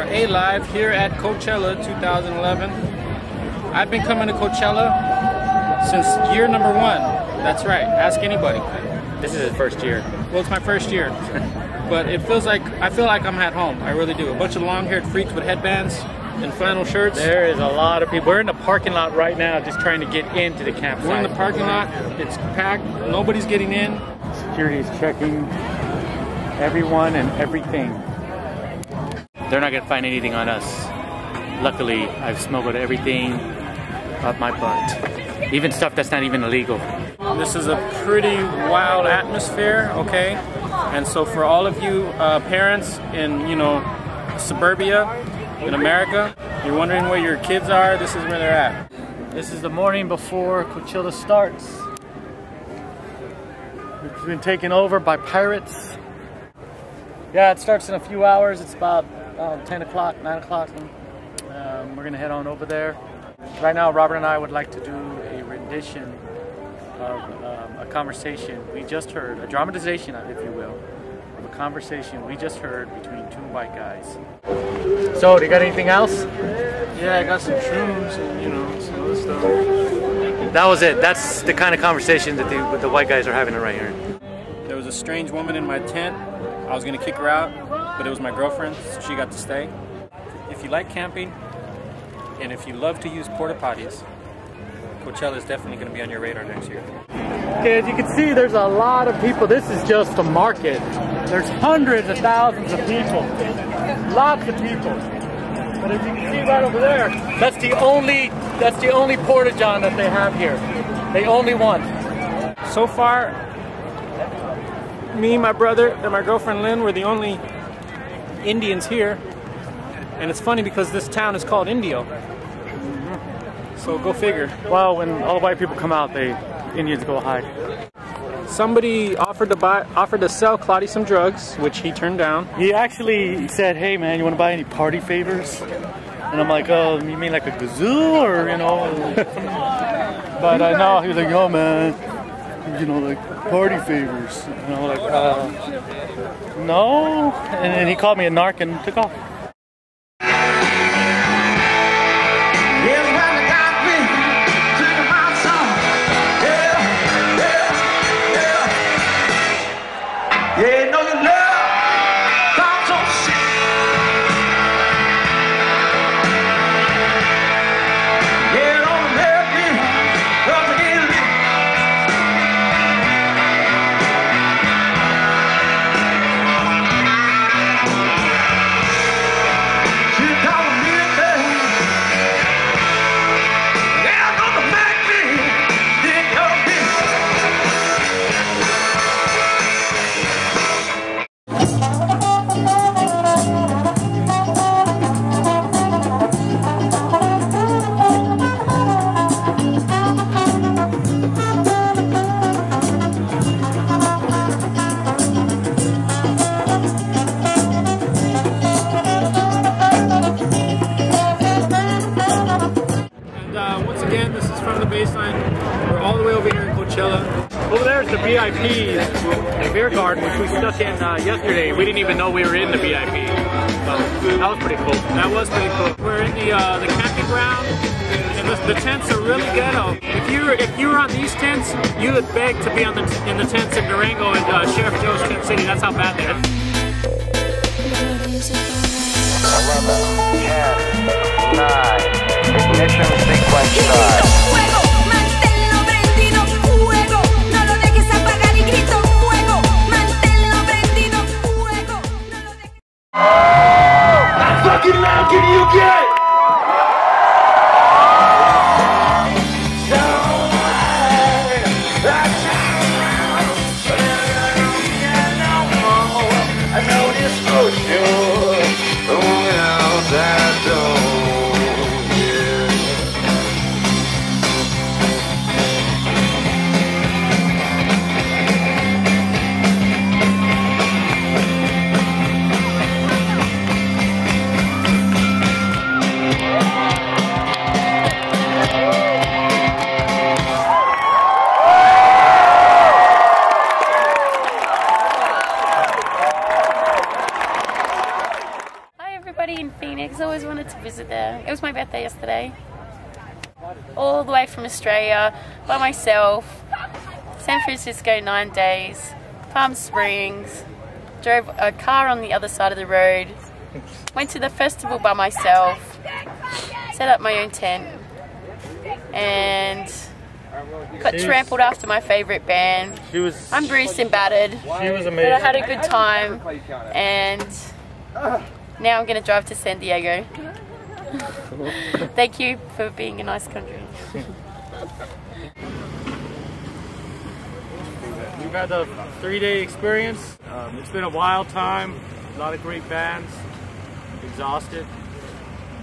are live here at Coachella 2011. I've been coming to Coachella since year number 1. That's right, ask anybody. This is his first year. Well, it's my first year. But it feels like, I feel like I'm at home. I really do. A bunch of long-haired freaks with headbands and flannel shirts. There is a lot of people. We're in the parking lot right now just trying to get into the campsite. We're in the parking lot. It's packed. Nobody's getting in. Security is checking everyone and everything. They're not going to find anything on us. Luckily, I've smuggled everything up my butt. Even stuff that's not even illegal. This is a pretty wild atmosphere, okay? And so for all of you parents in, you know, suburbia in America, you're wondering where your kids are, this is where they're at. This is the morning before Coachella starts. It's been taken over by pirates. Yeah, it starts in a few hours. It's about 10 o'clock, 9 o'clock. We're gonna head on over there. Right now, Robert and I would like to do a rendition of a conversation we just heard, a dramatization, if you will, of a conversation we just heard between two white guys. So, do you got anything else? Yeah, I got some shrooms and, you know, some other stuff. That was it. That's the kind of conversation that the white guys are having right here. There was a strange woman in my tent. I was gonna kick her out, but it was my girlfriend, so she got to stay. If you like camping, and if you love to use porta potties, Coachella is definitely going to be on your radar next year. Okay, as you can see, there's a lot of people. This is just a market. There's hundreds of thousands of people. Lots of people. But as you can see right over there, that's the only porta-john that they have here. The only one. So far, me, my brother, and my girlfriend Lynn were the only Indians here. And it's funny because this town is called Indio. So go figure. Well, when all the white people come out, Indians go hide. Somebody offered to sell Claudia some drugs, which he turned down. He actually said, "Hey man, you want to buy any party favors?" And I'm like, "Oh, you mean like a gazoo or, you know?" But no, he was like, "Oh man, you know, like party favors." And I'm like, "No." And then he called me a narc and took off. Yeah, know your love, comes on shit. Yeah, don't let me come again. She don't need me. Yeah, I'm gonna make me. Then you'll be. Once again, this is from the baseline. We're all the way over here in Coachella. Over there is the VIP beer garden, which we stuck in yesterday. We didn't even know we were in the VIP. So that was pretty cool. That was pretty cool. We're in the camping ground, and the tents are really ghetto. If you were on these tents, you would beg to be in the tents in Durango and Sheriff Joe's Tent City. That's how bad they are. 11, 10, 9, ignition sequence start. Fuego, manténlo prendido, fuego, no lo dejes apagar y grito fuego, manténlo prendido, fuego, no lo dejes. How fucking loud can you get? I know this for sure. Going out that door, yeah. California because I always wanted to visit there. It was my birthday yesterday. All the way from Australia by myself. San Francisco 9 days. Palm Springs. Drove a car on the other side of the road. Went to the festival by myself. Set up my own tent. And got trampled after my favourite band. I'm bruised and battered. She was amazing. But I had a good time. And now I'm going to drive to San Diego. Thank you for being a nice country. We've had a 3-day experience. It's been a wild time. A lot of great bands. Exhausted.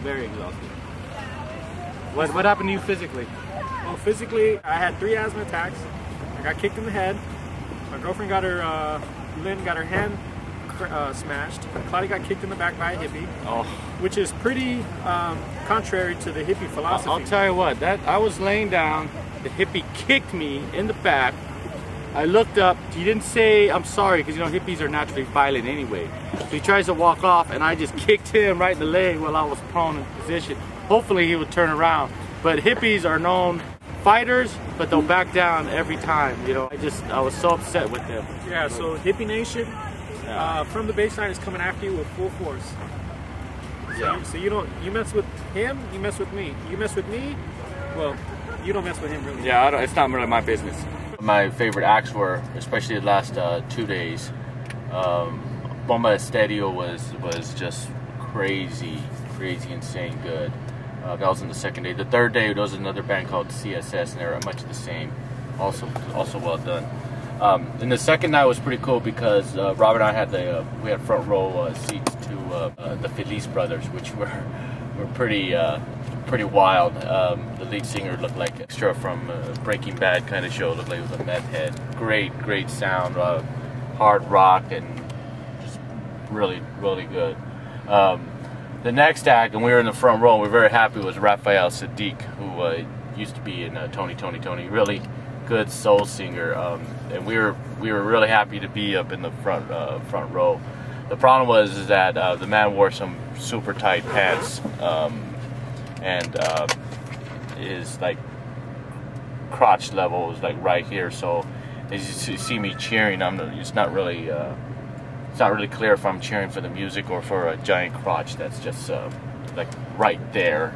Very exhausted. What happened to you physically? Well, physically, I had 3 asthma attacks. I got kicked in the head. My girlfriend got her, Lynn got her hand smashed. Claudia got kicked in the back by a hippie, which is pretty contrary to the hippie philosophy. I'll tell you what, I was laying down, the hippie kicked me in the back. I looked up, he didn't say I'm sorry, because you know hippies are naturally violent anyway. So he tries to walk off and I just kicked him right in the leg while I was prone in position. Hopefully he would turn around. But hippies are known fighters, but they'll back down every time, you know. I was so upset with them. Yeah, so Hippie Nation from the baseline is coming after you with full force. So you mess with him, you mess with me. You mess with me, well, you don't mess with him really. Yeah, it's not really my business. My favorite acts were, especially the last 2 days, Bomba Estadio was just crazy, insane good. That was in the second day. The third day, there was another band called CSS, and they were much the same. Also well done. And the second night was pretty cool because Robert and I had we had front row seats to the Feliz Brothers, which were pretty wild. The lead singer looked like extra from Breaking Bad kind of show. Looked like he was a meth head. Great sound, hard rock, and just really good. The next act, and we were in the front row, and we were very happy, was Raphael Sadiq, who used to be in Tony. Really good soul singer, and we were really happy to be up in the front row. The problem was that the man wore some super tight pants, and his like crotch level was like right here. So as you see me cheering, it's not really clear if I'm cheering for the music or for a giant crotch that's just like right there,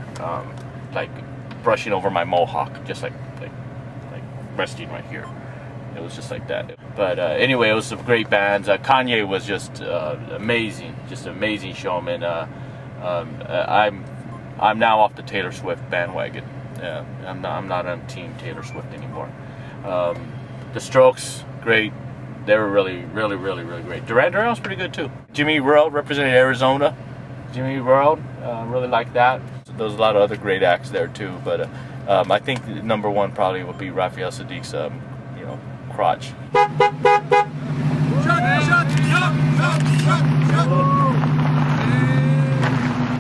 like brushing over my mohawk, just like resting right here. It was just like that. But anyway, it was some great bands. Kanye was just amazing showman. I'm now off the Taylor Swift bandwagon. Yeah, I'm not on Team Taylor Swift anymore. The Strokes, great. They were really great. Duran Duran was pretty good too. Jimmy World represented Arizona. Jimmy World, really like that. So there's a lot of other great acts there too. But I think number one probably would be Raphael Sadiq's, crotch.